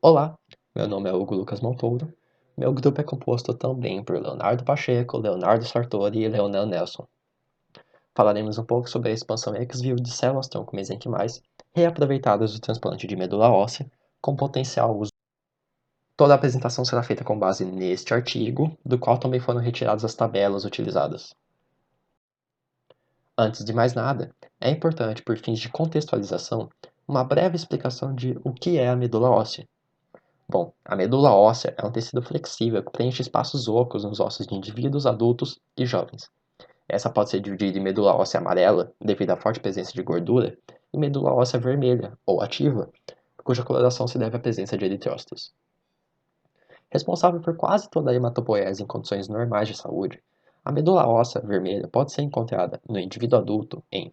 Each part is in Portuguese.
Olá, meu nome é Hugo Lucas Montouro. Meu grupo é composto também por Leonardo Pacheco, Leonardo Sartori e Leonel Nelson. Falaremos um pouco sobre a expansão ex vivo de células tronco-mesenquimais reaproveitadas do transplante de medula óssea com potencial uso. Toda a apresentação será feita com base neste artigo, do qual também foram retiradas as tabelas utilizadas. Antes de mais nada, é importante, por fins de contextualização, uma breve explicação de o que é a medula óssea. Bom, a medula óssea é um tecido flexível que preenche espaços ocos nos ossos de indivíduos adultos e jovens. Essa pode ser dividida em medula óssea amarela, devido à forte presença de gordura, e medula óssea vermelha, ou ativa, cuja coloração se deve à presença de eritrócitos. Responsável por quase toda a hematopoese em condições normais de saúde, a medula óssea vermelha pode ser encontrada no indivíduo adulto em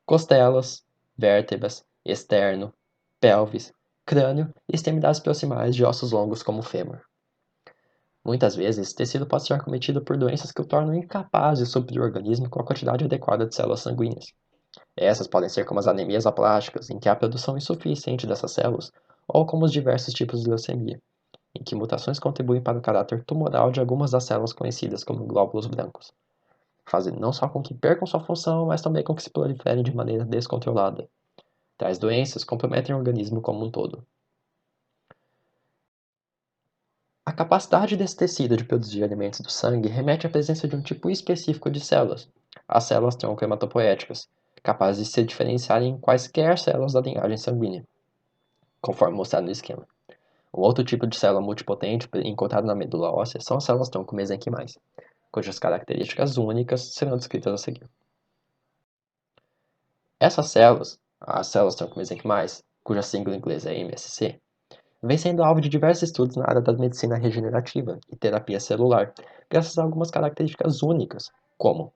costelas, vértebras, externo, pelvis, crânio e extremidades proximais de ossos longos como o fêmur. Muitas vezes, esse tecido pode ser acometido por doenças que o tornam incapaz de suprir o organismo com a quantidade adequada de células sanguíneas. Essas podem ser como as anemias aplásticas, em que há produção insuficiente dessas células, ou como os diversos tipos de leucemia, em que mutações contribuem para o caráter tumoral de algumas das células conhecidas como glóbulos brancos, fazendo não só com que percam sua função, mas também com que se proliferem de maneira descontrolada. Tais doenças comprometem o organismo como um todo. A capacidade desse tecido de produzir alimentos do sangue remete à presença de um tipo específico de células, as células tronco-hematopoéticas, capazes de se diferenciar em quaisquer células da linhagem sanguínea, conforme mostrado no esquema. Um outro tipo de célula multipotente encontrado na medula óssea são as células tronco-mesenquimais, cujas características únicas serão descritas a seguir. Essas células, as células tronco-mesenquimais, cuja sigla em inglês é MSC, vem sendo alvo de diversos estudos na área da medicina regenerativa e terapia celular, graças a algumas características únicas, como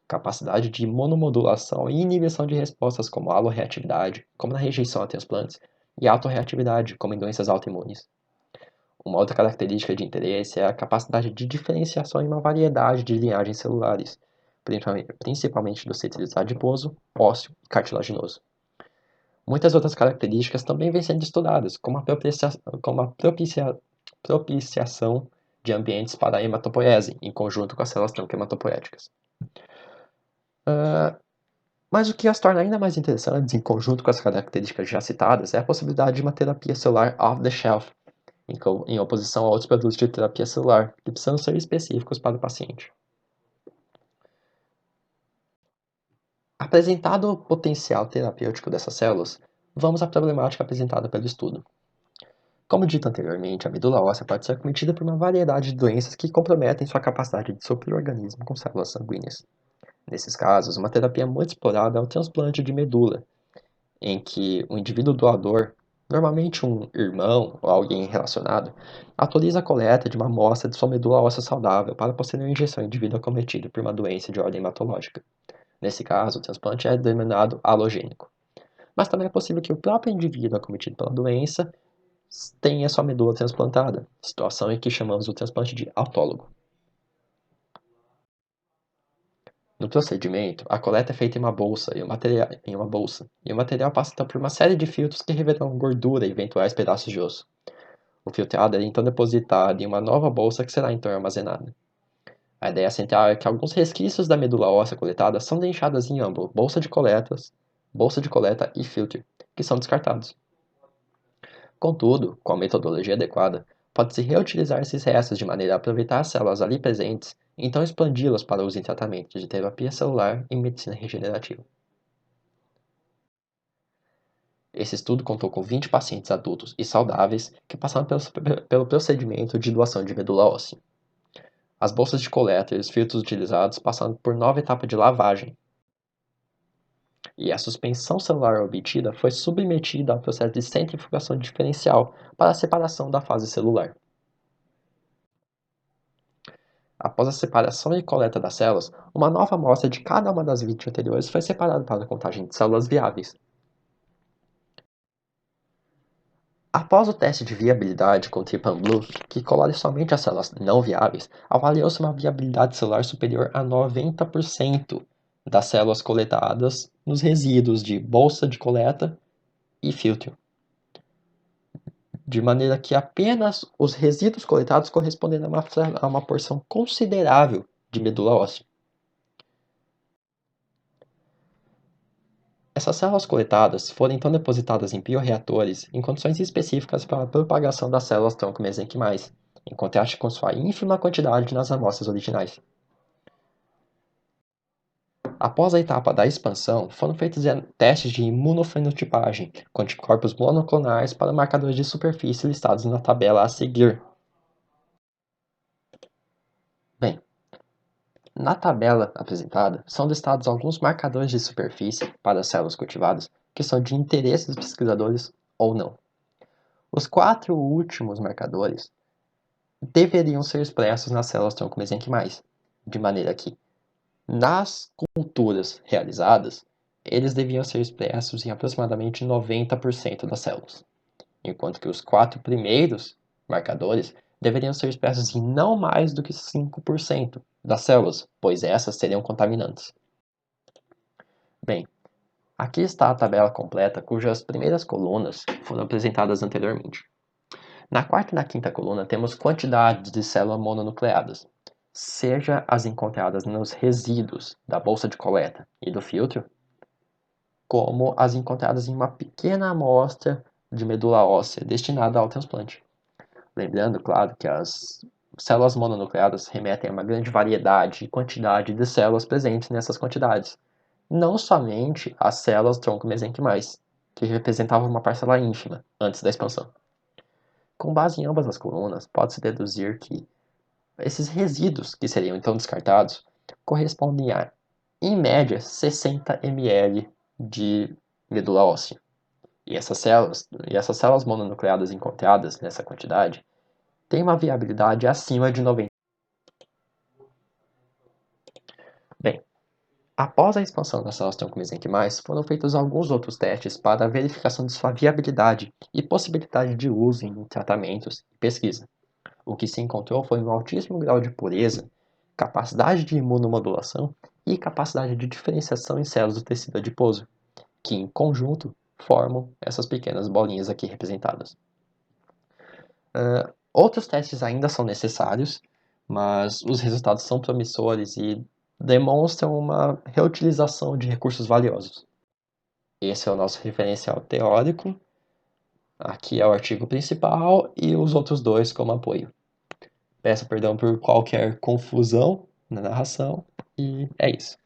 capacidade de monomodulação e inibição de respostas como alorreatividade, como na rejeição a transplantes, e autorreatividade, como em doenças autoimunes. Uma outra característica de interesse é a capacidade de diferenciação em uma variedade de linhagens celulares, principalmente do tecido adiposo, ósseo e cartilaginoso. Muitas outras características também vêm sendo estudadas, como a propiciação de ambientes para a hematopoiese, em conjunto com as células tronco-hematopoéticas. Mas o que as torna ainda mais interessantes, em conjunto com as características já citadas, é a possibilidade de uma terapia celular off-the-shelf, em oposição a outros produtos de terapia celular, que precisam ser específicos para o paciente. Apresentado o potencial terapêutico dessas células, vamos à problemática apresentada pelo estudo. Como dito anteriormente, a medula óssea pode ser acometida por uma variedade de doenças que comprometem sua capacidade de suprir o organismo com células sanguíneas. Nesses casos, uma terapia muito explorada é o transplante de medula, em que o indivíduo doador, normalmente um irmão ou alguém relacionado, autoriza a coleta de uma amostra de sua medula óssea saudável para posterior injeção em indivíduo acometido por uma doença de ordem hematológica. Nesse caso, o transplante é denominado alogênico. Mas também é possível que o próprio indivíduo acometido pela doença tenha sua medula transplantada, situação em que chamamos o transplante de autólogo. No procedimento, a coleta é feita em uma bolsa e o material passa então por uma série de filtros que revelam gordura e eventuais pedaços de osso. O filtrado é então depositado em uma nova bolsa que será então armazenada. A ideia central é que alguns resquícios da medula óssea coletada são deixados em ambos bolsa de coleta e filtro, que são descartados. Contudo, com a metodologia adequada, pode-se reutilizar esses restos de maneira a aproveitar as células ali presentes e então expandi-las para uso em tratamentos de terapia celular e medicina regenerativa. Esse estudo contou com 20 pacientes adultos e saudáveis que passaram pelo procedimento de doação de medula óssea. As bolsas de coleta e os filtros utilizados passaram por 9 etapas de lavagem, e a suspensão celular obtida foi submetida ao processo de centrifugação diferencial para a separação da fase celular. Após a separação e coleta das células, uma nova amostra de cada uma das 20 anteriores foi separada para a contagem de células viáveis. Após o teste de viabilidade com Tripan-Blue, que colore somente as células não viáveis, avaliou-se uma viabilidade celular superior a 90% das células coletadas nos resíduos de bolsa de coleta e filtro. de maneira que apenas os resíduos coletados correspondem a uma porção considerável de medula óssea. Essas células coletadas foram então depositadas em bioreatores em condições específicas para a propagação das células tronco-mesenquimais, em contraste com sua ínfima quantidade nas amostras originais. Após a etapa da expansão, foram feitos testes de imunofenotipagem com anticorpos monoclonais para marcadores de superfície listados na tabela a seguir. Bem, na tabela apresentada, são listados alguns marcadores de superfície para as células cultivadas que são de interesse dos pesquisadores ou não. Os 4 últimos marcadores deveriam ser expressos nas células tronco-mesenquimais, de maneira que, nas culturas realizadas, eles deviam ser expressos em aproximadamente 90% das células, enquanto que os 4 primeiros marcadores deveriam ser expressos em não mais do que 5% das células, pois essas seriam contaminantes. Bem, aqui está a tabela completa cujas primeiras colunas foram apresentadas anteriormente. Na quarta e na quinta coluna temos quantidades de células mononucleadas, seja as encontradas nos resíduos da bolsa de coleta e do filtro, como as encontradas em uma pequena amostra de medula óssea destinada ao transplante. Lembrando, claro, que as células mononucleadas remetem a uma grande variedade e quantidade de células presentes nessas quantidades, não somente as células tronco-mesenquimais, que representavam uma parcela ínfima antes da expansão. Com base em ambas as colunas, pode-se deduzir que esses resíduos, que seriam então descartados, correspondem a, em média, 60 ml de medula óssea. E essas células mononucleadas encontradas nessa quantidade têm uma viabilidade acima de 90%. Bem, após a expansão das células tronco-mesenquimais, foram feitos alguns outros testes para a verificação de sua viabilidade e possibilidade de uso em tratamentos e pesquisa. O que se encontrou foi um altíssimo grau de pureza, capacidade de imunomodulação e capacidade de diferenciação em células do tecido adiposo, que em conjunto formam essas pequenas bolinhas aqui representadas. Outros testes ainda são necessários, mas os resultados são promissores e demonstram uma reutilização de recursos valiosos. Esse é o nosso referencial teórico, aqui é o artigo principal e os outros dois como apoio. Peço perdão por qualquer confusão na narração e é isso.